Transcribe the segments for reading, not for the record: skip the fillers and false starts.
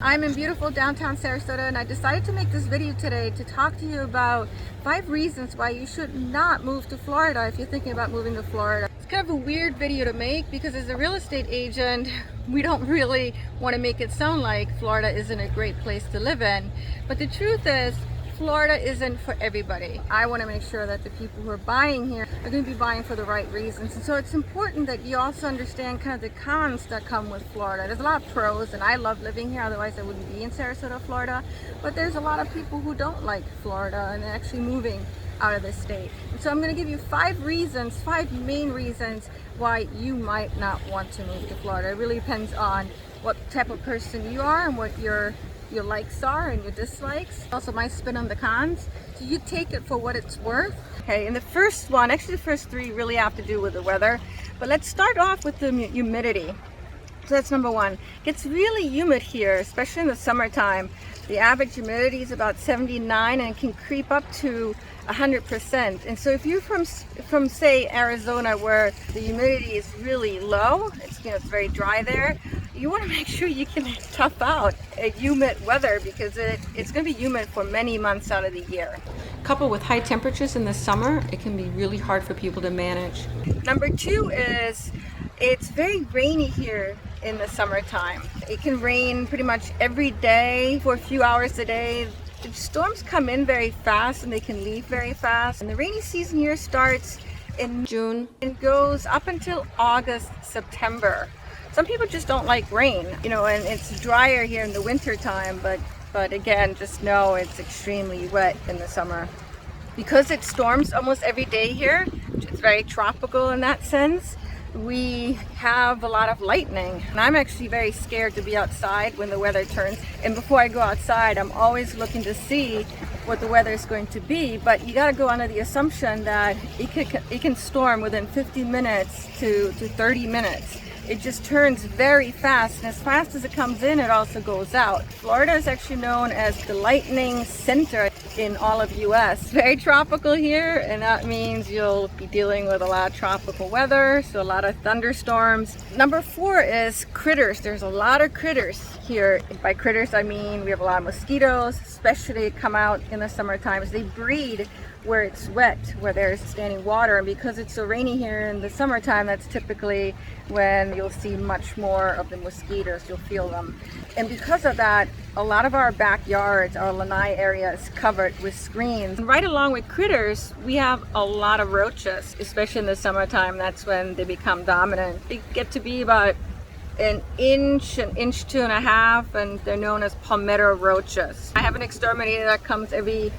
I'm in beautiful downtown Sarasota, and I decided to make this video today to talk to you about 5 reasons why you should not move to Florida if you're thinking about moving to Florida. It's kind of a weird video to make because as a real estate agent, we don't really want to make it sound like Florida isn't a great place to live in. But the truth is, Florida isn't for everybody. I want to make sure that the people who are buying here are going to be buying for the right reasons. And so it's important that you also understand kind of the cons that come with Florida. There's a lot of pros, and I love living here, otherwise I wouldn't be in Sarasota, Florida. But there's a lot of people who don't like Florida and they're actually moving out of the state. And so I'm going to give you 5 main reasons why you might not want to move to Florida. It really depends on what type of person you are and what your likes are and your dislikes. Also my spin on the cons. So you take it for what it's worth. Okay, and the first one, actually the first 3 really have to do with the weather. But let's start off with the humidity. So that's number 1. It gets really humid here, especially in the summertime. The average humidity is about 79 and it can creep up to 100%. And so if you're from say Arizona, where the humidity is really low, it's very dry there, you want to make sure you can tough out a humid weather because it's going to be humid for many months out of the year. Coupled with high temperatures in the summer, it can be really hard for people to manage. Number 2 is it's very rainy here in the summertime. It can rain pretty much every day for a few hours a day. The storms come in very fast and they can leave very fast. And the rainy season here starts in June and goes up until August, September. Some people just don't like rain, and it's drier here in the winter time, but again, just know it's extremely wet in the summer. Because it storms almost every day here, it's very tropical in that sense, we have a lot of lightning. And I'm actually very scared to be outside when the weather turns. And before I go outside, I'm always looking to see what the weather is going to be. But you got to go under the assumption that it can storm within 15 minutes to 30 minutes. It just turns very fast, and as fast as it comes in, it also goes out. Florida is actually known as the lightning center in all of US. Very tropical here, and that means you'll be dealing with a lot of tropical weather, so a lot of thunderstorms. Number 4 is critters. There's a lot of critters here. By critters, I mean we have a lot of mosquitoes, especially come out in the summer times. They breed where it's wet, where there's standing water, and because it's so rainy here in the summertime, that's typically when you'll see much more of the mosquitoes. You'll feel them. And because of that, a lot of our backyards, our lanai area is covered with screens. And right along with critters, we have a lot of roaches, especially in the summertime. That's when they become dominant. They get to be about an inch, 2.5, and they're known as palmetto roaches. I have an exterminator that comes every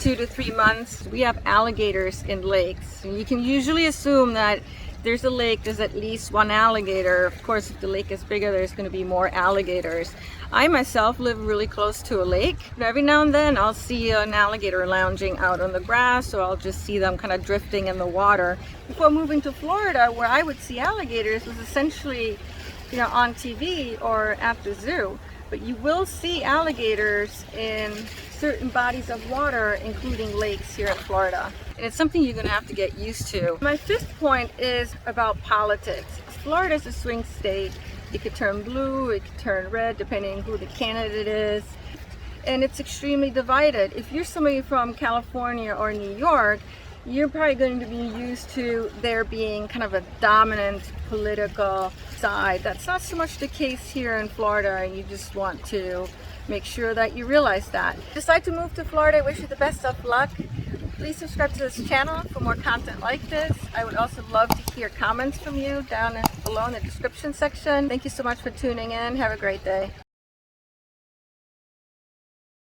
2 to 3 months. We have alligators in lakes, and you can usually assume that there's a lake, there's at least one alligator. Of course, if the lake is bigger, there's going to be more alligators. I myself live really close to a lake, and every now and then I'll see an alligator lounging out on the grass, or I'll just see them kind of drifting in the water. Before moving to Florida, where I would see alligators was essentially on TV or at the zoo. But you will see alligators in certain bodies of water, including lakes here in Florida. And it's something you're going to have to get used to. My 5th point is about politics. Florida is a swing state. It could turn blue, it could turn red, depending on who the candidate is. And it's extremely divided. If you're somebody from California or New York, you're probably going to be used to there being kind of a dominant political side. That's not so much the case here in Florida, and you just want to make sure that you realize that. Decide to move to Florida, I wish you the best of luck. Please subscribe to this channel for more content like this. I would also love to hear comments from you down below in the description section. Thank you so much for tuning in. Have a great day.